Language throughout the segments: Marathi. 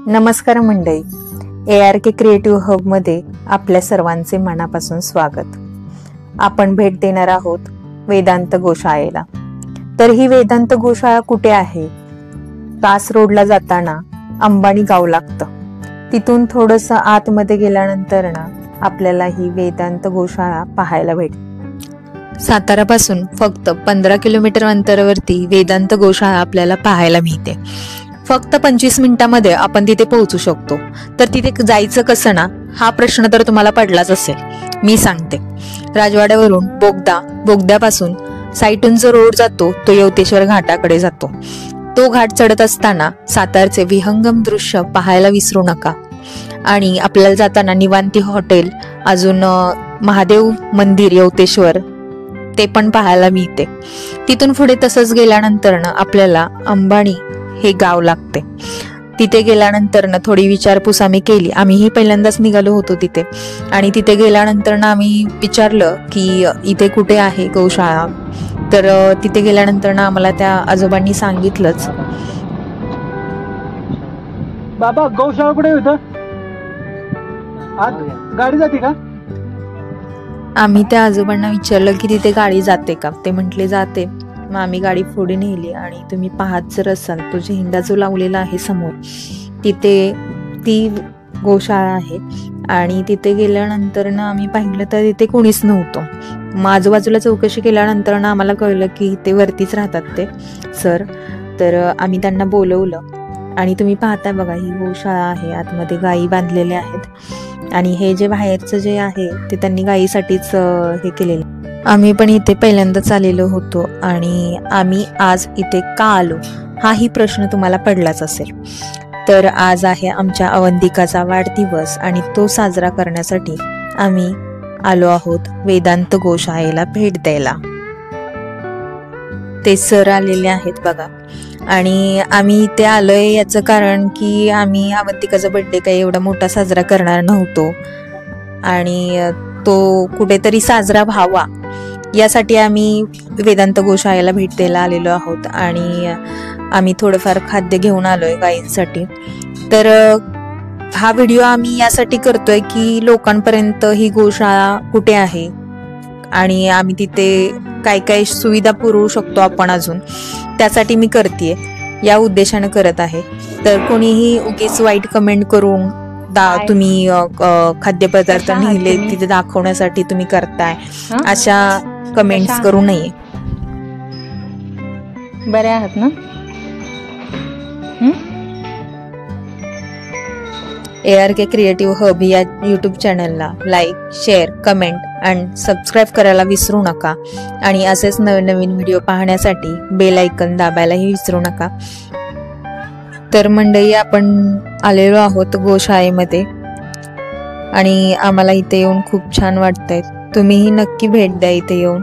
नमस्कार मंडळी, ARK क्रिएटिव्ह हब मध्ये आपल्या सर्वांचे मनापासून स्वागत। आपण भेट देणार आहोत वेदांत गोशाळेला। तर ही वेदांत गोशाळा कुठे आहे? कास रोडला जाताना अंबानी गाव लागतं। तिथून थोडस आतमध्ये गेल्यानंतर ना आपल्याला ही वेदांत गोशाळा पाहायला भेटते। सातारापासून फक्त 15 किलोमीटर अंतरावरती वेदांत गोशाळा आपल्याला पाहायला मिळते। फक्त 25 मिनिटांमध्ये आपण तिथे पोहोचू शकतो। तर तिथे जायचं कसं ना, हा प्रश्न तर तुम्हाला पडलाच असेल। मी सांगते। राजवाड्यावरून बोगद्यापासून साईटून जो रोड जातो तो यवतेश्वर घाटाकडे जातो। तो घाट चढत असताना सातारचे विहंगम दृश्य पाहायला विसरू नका। आणि आपल्याला जाताना निवांती हॉटेल, अजून महादेव मंदिर यवतेश्वर ते पण पाहायला मिळते। तिथून पुढे तसंच गेल्यानंतर ना आपल्याला अंबानी हे गाव लागते। तिथे गेल्यानंतर ना थोडी विचारपूस आम्ही केली। आम्हीही पहिल्यांदाच निघालो होतो तिथे, आणि तिथे गेल्यानंतर ना आम्ही विचारलं की इथे कुठे आहे गौशाळा। तर तिथे गेल्यानंतर ना आम्हाला त्या आजोबांनी सांगितलंच, बाबा गौशाळा कुठे होतं? आत गाडी जाते का? आम्ही त्या आजोबांना विचारलं की तिथे गाडी जाते का? ते म्हटले जाते। मग आम्ही गाडी पुढे नेली आणि तुम्ही पाहत जर असाल तो झेंडा जो लावलेला आहे समोर, तिथे ती गोशाळा आहे। आणि तिथे गेल्यानंतर ना आम्ही पाहिलं तर तिथे कोणीच नव्हतं। मग आजूबाजूला चौकशी केल्यानंतर ना आम्हाला कळलं की ते वरतीच राहतात ते सर। तर आम्ही त्यांना बोलवलं आणि तुम्ही पाहताय बघा, ही गोशाळा आहे, आतमध्ये गायी बांधलेल्या आहेत। आणि हे जे बाहेरचं जे आहे ते त्यांनी गायीसाठीच हे केलेलं। आम्ही पण इथे पहिल्यांदाच आलेलो होतो, आणि आम्ही आज इथे का आलो हाही प्रश्न तुम्हाला पडलाच असेल। तर आज आहे आमच्या अवंतिकाचा वाढदिवस, आणि तो साजरा करण्यासाठी आम्ही आलो आहोत वेदांत गोशाळेला भेट द्यायला। ते सर आलेले आहेत बघा। आणि आम्ही इथे आलोय याचं कारण की आम्ही अवंतिकाचा बर्थडे काही एवढा मोठा साजरा करणार नव्हतो, आणि तो कुठेतरी साजरा व्हावा यासाठी आम्ही वेदांत गोशाळेला भेट द्यायला आलेलो आहोत। आणि आम्ही थोडंफार खाद्य घेऊन आलोय गायींसाठी। तर हा व्हिडिओ आम्ही यासाठी करतोय की लोकांपर्यंत ही गोशाळा कुठे आहे आणि आम्ही तिथे काय काय सुविधा पुरवू शकतो आपण अजून, त्यासाठी मी करतेय, या उद्देशाने करत आहे। तर कोणीही उगीच वाईट कमेंट करून तुम्ही खाद्यपदार्थ नेले तिथे दाखवण्यासाठी तुम्ही करताय अशा कमेंट्स करू नये। बरे आहात ना? ARK क्रिएटिव्ह हब या YouTube चॅनलला लाईक, शेअर, कमेंट आणि सबस्क्राईब करायला विसरू नका। आणि असेच नवीन नवीन व्हिडिओ पाहण्यासाठी बेल आयकन दाबायलाही विसरू नका। तर मंडळी, आपण आलेलो आहोत गोशाळेमध्ये, आणि आम्हाला इथे येऊन खूप छान वाटतंय। तुम्हीही नक्की भेट द्या इथे येऊन।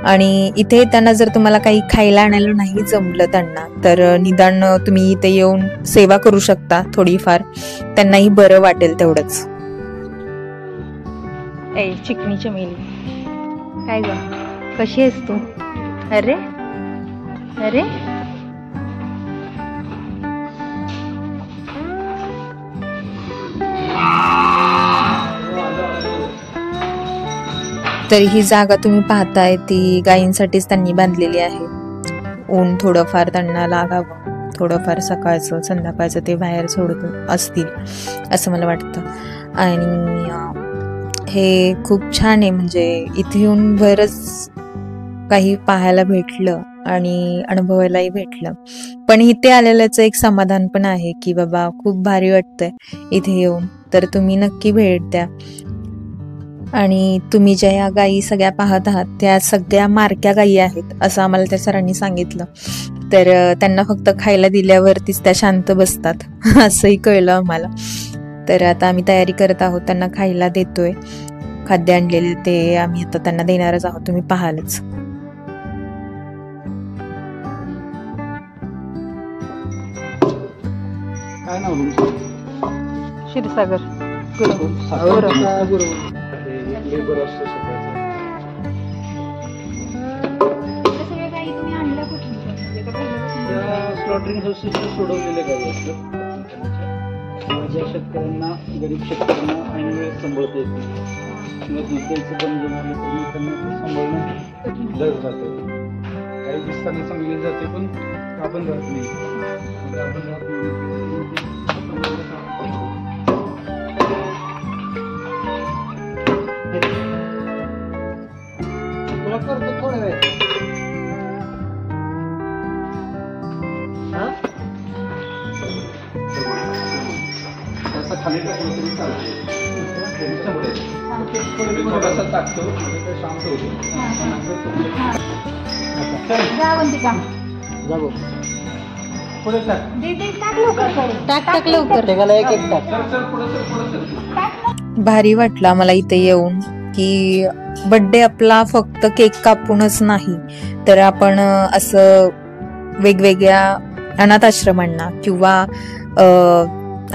आणि इथे येताना जर तुम्हाला काही खायला आणायला नाही जमलं त्यांना, तर निदान तुम्ही इथे येऊन सेवा करू शकता थोडीफार, त्यांनाही बरं वाटेल तेवढंच। ए चिकनी चमेली, काय ग, कशी आहेस तू? अरे अरे तर ही जागा तुम्ही पाहताय ती गायींसाठीच त्यांनी बांधलेली आहे। ऊन थोडंफार त्यांना लागावं, थोडंफार सकाळचं संध्याकाळचं ते बाहेर सोडत असतील असं मला वाटतं। आणि हे खूप छान आहे, म्हणजे इथे येऊन बरंच काही पाहायला भेटलं आणि अनुभवायलाही भेटलं। पण इथे आलेल्याचं एक समाधान पण आहे की बाबा खूप भारी वाटतंय इथे येऊन। तर तुम्ही नक्की भेट द्या। आणि तुम्ही ज्या या गायी सगळ्या पाहत आहात त्या सगळ्या मारक्या गायी आहेत असं आम्हाला त्या सरांनी सांगितलं। तर त्यांना फक्त खायला दिल्यावरतीच त्या शांत बसतात असंही कळलं आम्हाला। तर आता आम्ही तयारी करत आहोत, त्यांना खायला देतोय। खाद्य आणलेले ते आम्ही आता त्यांना देणारच आहोत, तुम्ही पाहालच। काय नाव तुमचं? क्षीरसागर स्लॉटरिंग हाऊस सोडवलेले गावी असतात। ज्या शेतकऱ्यांना गरीब शेतकऱ्यांना ऐन वेळेस सांभाळता येते किंवा दूध द्यायचं बंद झालं तर त्यांना सांभाळणं जड जातं. काही दिसताना सांगली जाते पण आपण राहत नाही. आपण राहत नाही. तुला करतो थोड्या वेळ. खाली टाकलं तरी चालते. थोडासा टाकतो शांत होतो. पुढे टाक लवकर. भारी वाटला मला इथे येऊन की बर्थडे आपला फक्त केक कापूनच नाही तर आपण असं वेगवेगळ्या अनाथ आश्रमांना किंवा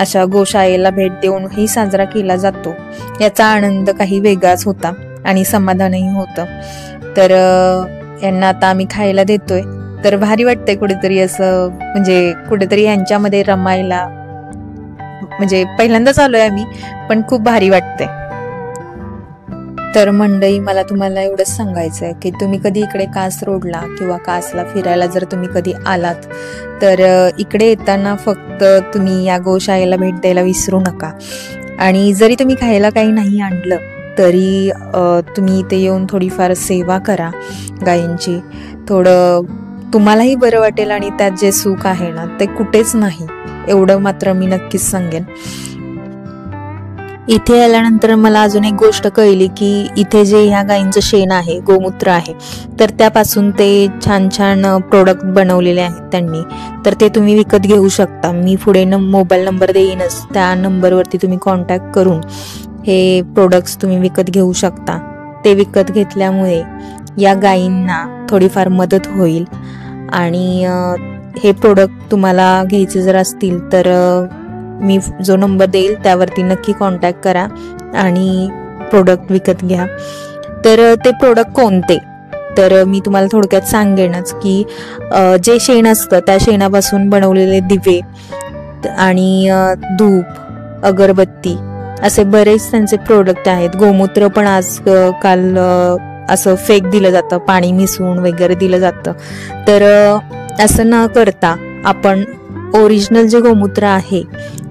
अशा गोशाळेला भेट देऊनही साजरा केला जातो. याचा आनंद काही वेगळाच होता आणि समाधानही होतं. तर यांना आता आम्ही खायला देतोय तर भारी वाटतंय कुठेतरी असं, म्हणजे कुठेतरी यांच्यामध्ये रमायला. म्हणजे पहिल्यांदाच आलोय आम्ही पण खूप भारी वाटतंय. तर मंडळी, मला तुम्हाला एवढंच सांगायचं आहे की तुम्ही कधी इकडे कास रोडला किंवा कासला फिरायला जर तुम्ही कधी आलात तर इकडे येताना फक्त तुम्ही या गोशाळेला भेट द्यायला विसरू नका. आणि जरी तुम्ही खायला काही नाही आणलं तरी तुम्ही इथे येऊन थोडीफार सेवा करा गायींची. थोडं तुम्हालाही बरं वाटेल आणि त्यात जे सुख आहे ना ते कुठेच नाही, एवढं मात्र मी नक्कीच सांगेन. इथे आल्यानंतर मला अजून एक गोष्ट कळली की इथे जे ह्या गायींचं शेण आहे, गोमूत्र आहे, तर त्यापासून ते छान छान प्रोडक्ट बनवलेले आहेत त्यांनी. तर ते तुम्ही विकत घेऊ शकता. मी पुढे मोबाईल नंबर देईनच, त्या नंबरवरती तुम्ही कॉन्टॅक्ट करून हे प्रोडक्ट्स तुम्ही विकत घेऊ शकता. ते विकत घेतल्यामुळे या गायींना थोडीफार मदत होईल. आणि हे प्रोडक्ट तुम्हाला घ्यायचे जर असतील तर मी जो नंबर देईल त्यावरती नक्की कॉन्टॅक्ट करा आणि प्रोडक्ट विकत घ्या. तर ते प्रोडक्ट कोणते, तर मी तुम्हाला थोडक्यात सांगेनच की जे शेण असतं त्या शेणापासून बनवलेले दिवे आणि धूप, अगरबत्ती असे बरेच त्यांचे प्रोडक्ट आहेत. गोमूत्र पण आजकाल असं फेक दिलं जातं, पाणी मिसळून वगैरे दिलं जातं. तर असं न करता आपण ओरिजिनल जे गोमूत्र आहे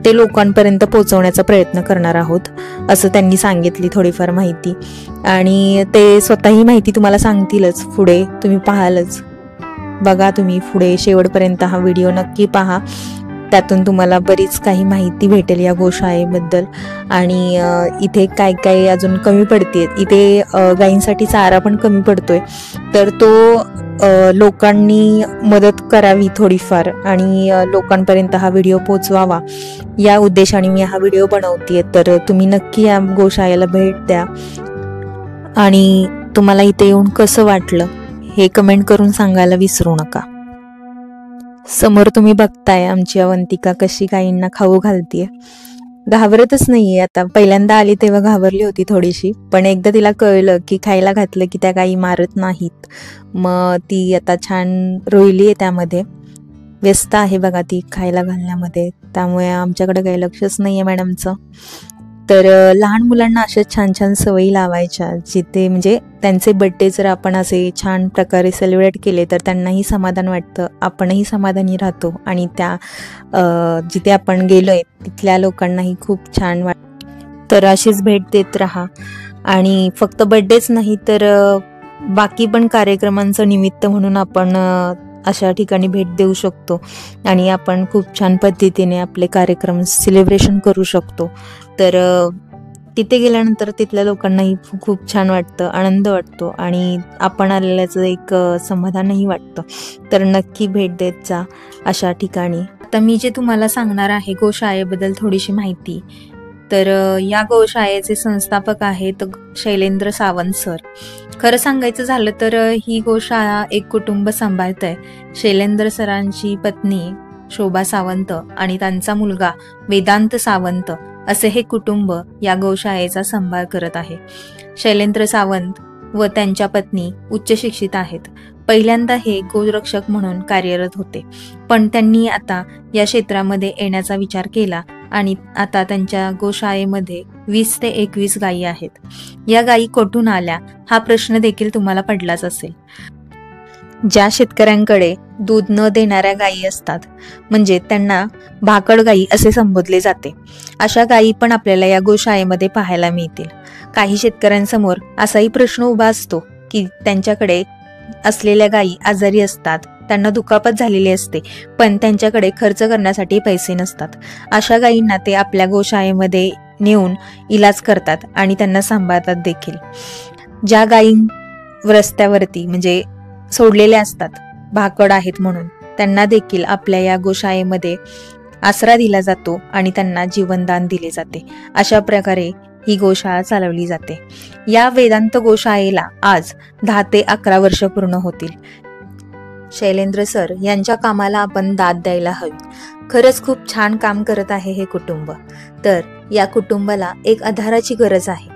ते लोकांपर्यंत पोहोचवण्याचा प्रयत्न करणार आहोत, असं त्यांनी सांगितली थोडीफार माहिती. आणि ते स्वतःही माहिती तुम्हाला सांगतीलच, पुढे तुम्ही पाहालच. बघा तुम्ही पुढे शेवटपर्यंत हा व्हिडिओ नक्की पहा. त्यातून तुम्हाला बरीच काही माहिती भेटेल या गोशाळेबद्दल. आणि इथे काय काय अजून कमी पडते, इथे गायींसाठी चारा पण कमी पडतोय, तर तो लोकांनी मदत करावी थोडीफार आणि लोकांपर्यंत हा व्हिडिओ पोहोचवावा या उद्देशाने मी हा व्हिडिओ बनवतेय. तर तुम्ही नक्की या गोशाळेला भेट द्या आणि तुम्हाला इथे येऊन कसं वाटलं हे कमेंट करून सांगायला विसरू नका. समोर तुम्ही बघताय आमची अवंतिका कशी गायींना खाऊ घालतीये. घाबरतच नाहीये. आता पहिल्यांदा आली तेव्हा घाबरली होती थोडीशी, पण एकदा तिला कळलं की खायला घातलं की त्या गायी मारत नाहीत, मग ती आता छान रोहिली आहे, त्यामध्ये व्यस्त आहे बघा ती खायला घालण्यामध्ये. त्यामुळे आमच्याकडे काही लक्षच नाहीये मॅडमचं. तर लहान मुलांना अशा छान छान सवयी लावायच्या, जिथे म्हणजे त्यांचे बर्थडे जर आपण असे छान प्रकारे सेलिब्रेट केले तर त्यांनाही समाधान वाटतं, आपणही समाधानी राहतो आणि त्या जिथे आपण गेलोय तिथल्या लोकांनाही खूप छान वाटतं. तर अशीच भेट देत राहा. आणि फक्त बर्थडेच नाही तर बाकी पण कार्यक्रमांचं निमित्त म्हणून आपण अशा ठिकाणी भेट देऊ शकतो आणि आपण खूप छान पद्धतीने आपले कार्यक्रम सेलिब्रेशन करू शकतो. तर तिथे गेल्यानंतर तिथल्या लोकांनाही खूप छान वाटतं, आनंद वाटतो आणि आपण आलेल्याचं एक समाधानही वाटतं. तर नक्की भेट देत जा अशा ठिकाणी. आता मी जे तुम्हाला सांगणार आहे गोशाळेबद्दल थोडीशी माहिती. तर या गोशाळेचे संस्थापक आहेत शैलेंद्र सावंत सर. खरं सांगायचं झालं तर ही गोशाळा एक कुटुंब सांभाळत आहे. शैलेंद्र सरांची पत्नी शोभा सावंत आणि त्यांचा मुलगा वेदांत सावंत असे हे कुटुंब या गोशाळेचा सांभाळ करत आहे. शैलेंद्र सावंत व त्यांच्या पत्नी उच्च शिक्षित आहेत. पहिल्यांदा हे गोरक्षक म्हणून कार्यरत होते, पण त्यांनी आता या क्षेत्रामध्ये येण्याचा विचार केला आणि आता त्यांच्या गोशाळेमध्ये 20 ते 21 गायी आहेत. या गायी कुठून आल्या हा प्रश्न देखील तुम्हाला पडलाच असेल. ज्या शेतकऱ्यांकडे दूध न देणाऱ्या गायी असतात, म्हणजे त्यांना भाकड गायी असे संबोधले जाते, अशा गायी पण आपल्याला या गोशाळेमध्ये पाहायला मिळतील. काही शेतकऱ्यांसमोर असाही प्रश्न उभा असतो की त्यांच्याकडे असलेल्या गायी आजारी असतात, त्यांना दुखापत झालेली असते, पण त्यांच्याकडे खर्च करण्यासाठी पैसे नसतात. अशा गायींना ते आपल्या गोशाळेमध्ये नेऊन इलाज करतात आणि त्यांना सांभाळतात देखील. ज्या गायी रस्त्यावरती म्हणजे सोडलेल्या असतात, भाकड आहेत म्हणून, त्यांना देखील आपल्या या गोशाळेमध्ये आसरा दिला जातो आणि त्यांना जीवनदान दिले जाते. अशा प्रकारे ही गोशाळा चालवली जाते. या वेदांत गोशाळेला आज 10 ते 11 वर्ष पूर्ण होतील. शैलेंद्र सर यांच्या कामाला आपण दाद द्यायला हवी. खरंच खूप छान काम करत आहे हे कुटुंब. तर या कुटुंबाला एक आधाराची गरज आहे.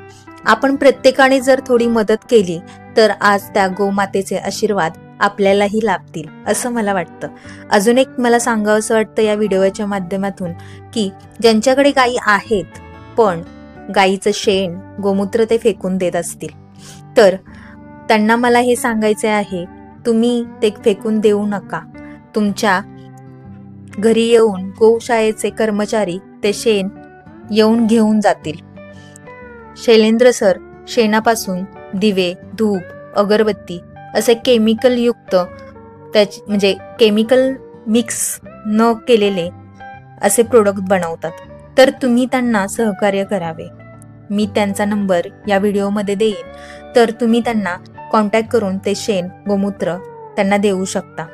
आपण प्रत्येकाने जर थोडी मदत केली तर आज त्या गोमातेचे आशीर्वाद आपल्यालाही लाभतील असं मला वाटतं. अजून एक मला सांगावं असं वाटतं या व्हिडिओच्या माध्यमातून की ज्यांच्याकडे गायी आहेत पण गायीचं शेण गोमूत्र ते फेकून देत असतील, तर त्यांना मला हे सांगायचे आहे, तुम्ही ते फेकून देऊ नका. तुमच्या घरी येऊन गोशाळेचे कर्मचारी ते शेण येऊन घेऊन जातील. शैलेंद्र सर शेणापासून दिवे, धूप, अगरबत्ती असे केमिकल युक्त म्हणजे केमिकल मिक्स न केलेले असे प्रोडक्ट बनवतात. तर तुम्ही त्यांना सहकार्य करावे. मी त्यांचा नंबर या व्हिडिओमध्ये देईन, तर तुम्ही त्यांना कॉन्टॅक्ट करून ते शेण गोमूत्र त्यांना देऊ शकता.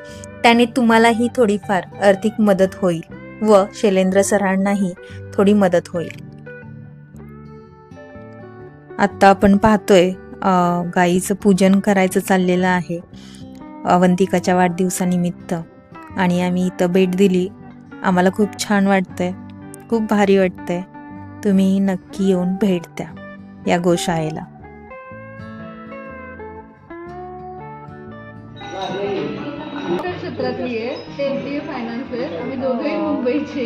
त्याने तुम्हालाही थोडीफार आर्थिक मदत होईल व शैलेंद्र सरांनाही थोडी मदत होईल. आता आपण पाहतोय गाईचं पूजन करायचं चाललेलं आहे अवंतिकाच्या वाढदिवसानिमित्त आणि आम्ही इथं भेट दिली. आम्हाला खूप छान वाटतंय, खूप भारी वाटतंय. तुम्ही नक्की येऊन भेट द्या या गोशाळेला. क्षेत्रातली आहे, ते MBA फायनान्स आहे. आम्ही दोघेही मुंबईचे.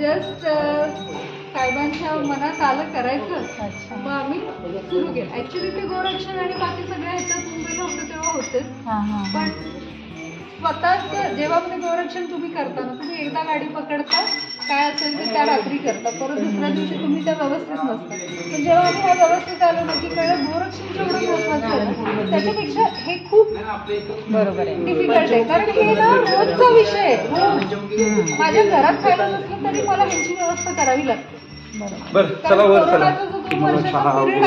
जस्ट साहेबांच्या मनात आलं करायचं, मग आम्ही सुरू केलं. ऍक्च्युली ते गोरक्षण आणि बाकी सगळ्या ह्याच्यात मुंबईला होतं तेव्हा होतेच, पण स्वतःच जेव्हा आपले गोरक्षण तुम्ही करताना तुम्ही एकदा गाडी पकडता, काय असेल ते त्या रात्री करता, परत दुसऱ्या दिवशी तुम्ही त्या व्यवस्थित नसता. पण जेव्हा आम्ही ह्या व्यवस्थित आलो ना की कळलं गोरक्षण जेवढं महत्वाचं आहे त्याच्यापेक्षा हे खूप बरोबर आहे, डिफिकल्ट आहे. कारण हे ना रोजचा विषय आहे. रोज माझ्या घरात खायला नसलं तरी मला ह्याची व्यवस्था करावी लागते.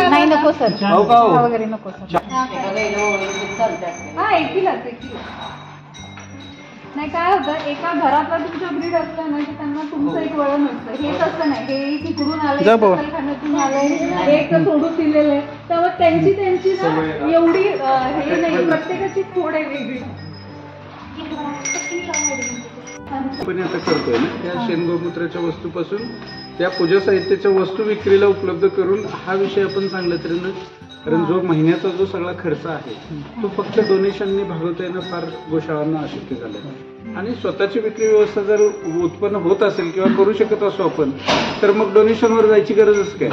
नाही नको सर, वगैरे नको सर. हा एकीलाच नाही. काय होतं, एका घरातला तुमच्या ब्रीड असलं ना की त्यांना तुमचं एक वळण असतं. हे तसं नाही, हे तिकडून आलंय, खाण्यातून आलंय, एक सोडून दिलेलं आहे. तेव्हा त्यांची ना एवढी हे नाही, प्रत्येकाची खोड आहे वेगळी. आपण आता करतोय ना त्या शेणगोमूत्राच्या वस्तूपासून त्या पूजा साहित्याच्या वस्तू विक्रीला उपलब्ध करून हा विषय आपण चांगल्या तऱ्हेनं, कारण जो महिन्याचा जो सगळा खर्च आहे तो फक्त डोनेशननी भागवता येणं फार गोशाळांना अशक्य झालं. आणि स्वतःची विक्री व्यवस्था जर उत्पन्न होत असेल किंवा करू शकत असो आपण, तर मग डोनेशनवर जायची गरजच काय.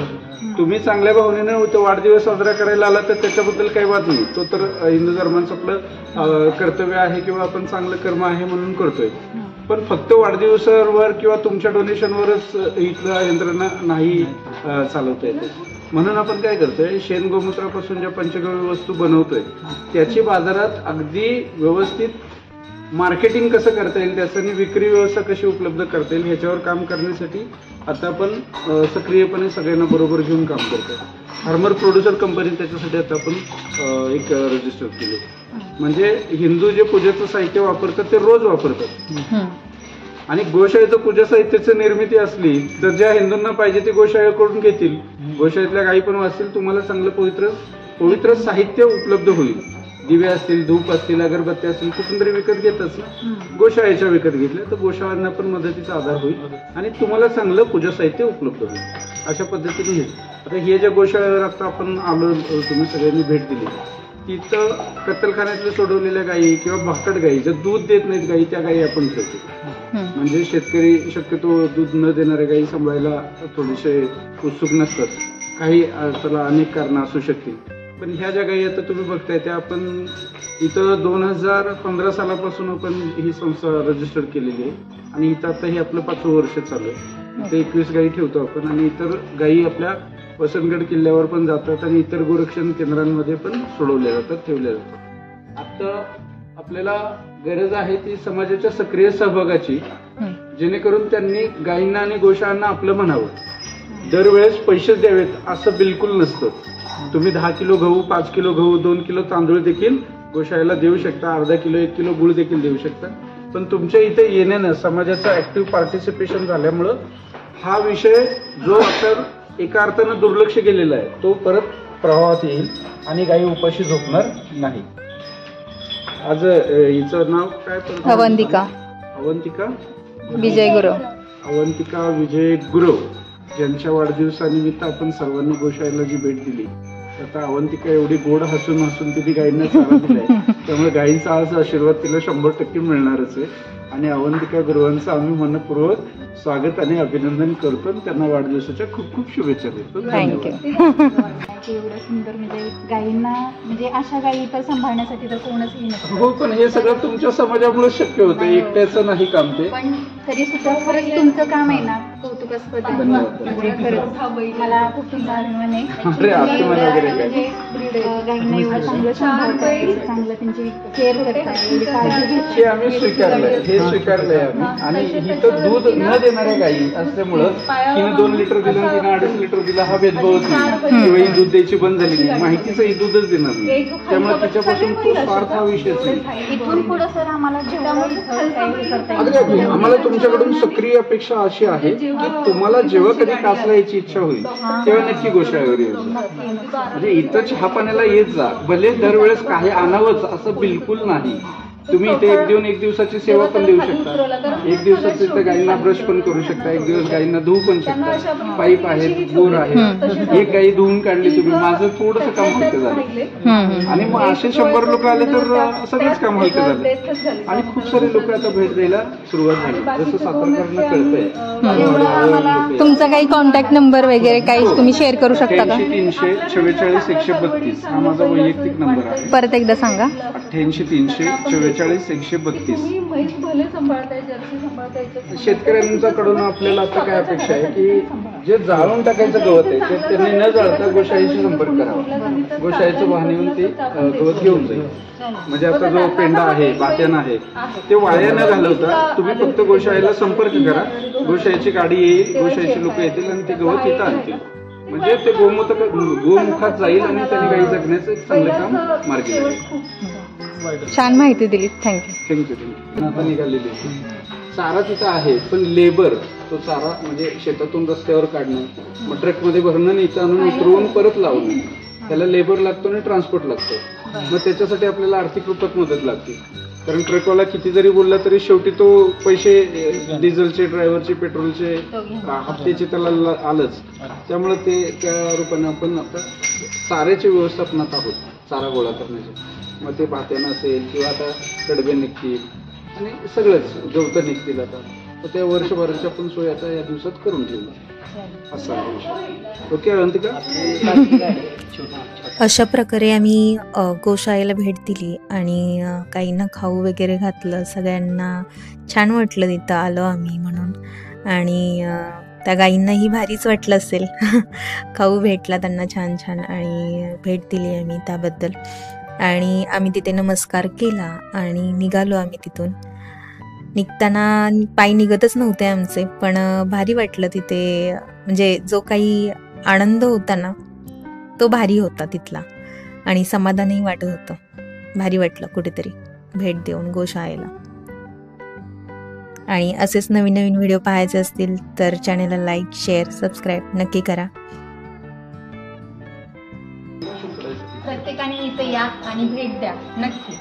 तुम्ही चांगल्या भावनेनं तो वाढदिवस साजरा करायला आला तर त्याच्याबद्दल काही वाद नाही. तो तर हिंदू धर्माचं आपलं कर्तव्य आहे किंवा आपण चांगलं कर्म आहे म्हणून करतोय. पण फक्त वाढदिवसावर किंवा तुमच्या डोनेशनवरच इथलं यंत्रणा नाही चालवता येते. म्हणून आपण काय करतोय, शेण गोमूत्रापासून ज्या पंचगव्य वस्तू बनवतोय त्याची बाजारात अगदी व्यवस्थित मार्केटिंग कसं करता येईल, त्यासाठी विक्री व्यवस्था कशी उपलब्ध करता येईल ह्याच्यावर काम करण्यासाठी आता आपण सक्रियपणे सगळ्यांना बरोबर घेऊन काम करतोय. फार्मर प्रोड्युसर कंपनी त्याच्यासाठी आता आपण एक रजिस्टर केले. म्हणजे हिंदू जे पूजेचं साहित्य वापरतात ते रोज वापरतात. आणि गोशाळेचं पूजा साहित्याची निर्मिती असली तर ज्या हिंदूंना पाहिजे ते गोशाळेकडून घेतील, गोशाळेतल्या गायी पण वाचतील, तुम्हाला चांगलं पवित्र साहित्य उपलब्ध होईल. दिवे असतील, धूप असतील, अगरबत्ती असतील, कुठून तरी विकत घेतच ना, गोशाळेच्या विकत घेतल्या तर गोशाळांना पण मदतीचा आधार होईल आणि तुम्हाला चांगलं पूजा साहित्य उपलब्ध होईल. अशा पद्धतीने हे आता हे ज्या गोशाळेवर आता आपण आलो, तुम्ही सगळ्यांनी भेट दिली, तिथं कत्तलखान्यातले सोडवलेल्या गायी किंवा भाकड गायी ज्या दूध देत नाहीत गायी त्या गायी आपण ठेवतो. म्हणजे शेतकरी शक्यतो दूध न देणाऱ्या गायी सांभाळायला थोडेसे उत्सुक नसतात. काही त्याला अनेक कारणं असू शकतील. पण ह्या ज्या गायी आता तुम्ही बघताय त्या आपण इथं 2015 सालापासून आपण ही संस्था रजिस्टर केलेली आहे आणि इथं आता हे आपलं 5वं वर्ष चालू आहे. इथे 21 गायी ठेवतो आपण आणि इतर गायी आपल्या वसंतगड किल्ल्यावर पण जातात आणि इतर गोरक्षण केंद्रांमध्ये पण सोडवल्या जातात, ठेवल्या जातात. आता आपल्याला गरज आहे ती समाजाच्या सक्रिय सहभागाची, जेणेकरून त्यांनी गायींना आणि गोशाळांना आपलं म्हणावं. दरवेळेस पैसेच द्यावेत असं बिलकुल नसतं. तुम्ही 10 किलो गहू, 5 किलो गहू, 2 किलो तांदूळ देखील गोशाळेला देऊ शकता, अर्धा किलो 1 किलो गुळ देखील देऊ शकता. पण तुमच्या इथे येण्यानं समाजाचं ऍक्टिव्ह पार्टिसिपेशन झाल्यामुळं हा विषय जो आता एका अर्थानं दुर्लक्ष केलेला आहे तो परत प्रवाहात येईल आणि गायी उपाशी झोपणार नाही. आज हिचं नाव काय? अवंतिका विजय गुरव. अवंतिका विजय गुरव ज्यांच्या वाढदिवसानिमित्त आपण सर्वांनी गोशाळेला जी भेट दिली. आता अवंतिका एवढी गोड हसून तिने गायींना चारा दिलाय, त्यामुळे गायींचा आज आशीर्वाद तिला 100% मिळणारच आहे. आणि अवंतिका गुरुवांचं आम्ही मनपूर्वक स्वागत आणि अभिनंदन करतो आणि त्यांना वाढदिवसाच्या खूप खूप शुभेच्छा देतो. थँक्यू. एवढं सुंदर म्हणजे गायींना म्हणजे अशा गायी तर सांभाळण्यासाठी तर कोणच नसतं. हो, पण हे सगळं तुमच्या समाजामुळे शक्य होतं, एकट्याचं नाही काम ते. पण तरी सुद्धा खरंच तुमचं काम आहे ना कौतुकास्पद आहे. म्हणजे खरंच मला खूप तुमचा अभिमान आहे. गायींना एवढं चांगलं सांभाळताय, चांगलं त्यांची केअर करताय, एवढी काळजी घेताय. हे आम्ही स्वीकारलंय आम्ही. आणि इथं दूध न देणाऱ्या गायी असल्यामुळं तिने 2 लिटर दिलं, तिने 2.5 लिटर दिला, हा भेदभावच नाही. किंवा दूध द्यायची बंद झाली नाही, माहितीचं ही दूधच देणार नाही, त्यामुळे तिच्यापासून तो स्वार्थ हा विषयच नाही. इथून पुढे सर आम्हाला अगदी आम्हाला तुमच्याकडून सक्रिय अपेक्षा अशी आहे की तुम्हाला जेव्हा कधी कासला यायची इच्छा होईल तेव्हा नक्की गोशाळेवर येऊ. म्हणजे इथं चहा पाण्याला येत जा, भले दरवेळेस काही आणावंच असं बिलकुल नाही. तुम्ही इथे एक दिवसाची सेवा पण देऊ शकता. 1 दिवसाची इथे गायींना ब्रश पण करू शकता, 1 दिवस गायींना धुवू पण शकता. पाईप आहेत, बोर आहे, एक गायी धुवून काढली तुम्ही, माझं थोडंसं काम हलकं झालं. आणि मग असे 100 लोक आले तर सगळंच काम हलकं झालं. आणि खूप सारे लोक आता भेट द्यायला सुरुवात झाली, जसं सातारकरांना कळतंय. तुमचा काही कॉन्टॅक्ट नंबर वगैरे काही तुम्ही शेअर करू शकता का? 88 344 132 हा माझा वैयक्तिक नंबर आहे. परत एकदा सांगा. 88 344 132. म्हैस भले सांभाळताय, जर्सी सांभाळताय. शेतकऱ्यांच्याकडून आपल्याला आता काय अपेक्षा आहे की जे जाळून टाकायचं गवत आहे ते त्यांनी न जाळता गोशाळेशी संपर्क करावा. गोशाळेचं वाहन येऊन ते गवत घेऊन जाईल. म्हणजे आता जो पेंडा आहे, बात्यान आहे, ते वाया न घालवता तुम्ही फक्त गोशाळेला संपर्क करा, गोशाळेची गाडी येईल, गोशाळेची लोक येतील आणि ते गवत इथं आणतील. म्हणजे ते गोमुखात जाईल आणि त्यांनी गाई जगण्याचं एक चांगलं काम मार्गी लागेल. छान माहिती दिली. थँक्यू. आता निघालेली चारा तिथं आहे, पण लेबर तो चारा म्हणजे शेतातून रस्त्यावर काढणं, मग ट्रकमध्ये भरणं आणि इथं आणून उतरवून परत लावणं, त्याला लेबर लागतो आणि ट्रान्सपोर्ट लागतो. मग त्याच्यासाठी आपल्याला आर्थिक रूपात मदत लागते. कारण ट्रकवाला किती जरी बोलला तरी शेवटी तो पैसे डिझेलचे, ड्रायव्हरचे, पेट्रोलचे, हप्त्याचे त्याला आलंच. त्यामुळे ते त्या रूपाने आपण आता चाऱ्याच्या व्यवस्थापनात आहोत, चारा गोळा करण्याचे. मग ते भात्यानं असेल किंवा आता कडबे निघतील आणि सगळंच गवतं निघतील. आता तर त्या वर्षभराच्या पण सोय आता या दिवसात करून ठेवू असं आहे. ओके अवंतिका. अशा प्रकारे आम्ही गोशाळेला भेट दिली आणि काहींना खाऊ वगैरे घातलं. सगळ्यांना छान वाटलं तिथं आलो आम्ही म्हणून. आणि त्या गाईंनाही भारीच वाटलं असेल खाऊ भेटला त्यांना छान छान आणि भेट दिली आम्ही त्याबद्दल. आणि आम्ही तिथे नमस्कार केला आणि निघालो आम्ही तिथून. निघताना पायी निघतच नव्हते आमचे, पण भारी वाटलं तिथे. म्हणजे जो काही आनंद होता ना तो भारी होता तिथला आणि समाधानही वाटत होतं. भारी वाटलं कुठेतरी भेट देऊन गोशाळेला. आणि असेच नवीन नवीन व्हिडिओ पाहायचे असतील तर चॅनेलला लाईक, शेअर, सबस्क्राईब नक्की करा. प्रत्येकाने इथे या आणि भेट द्या नक्की.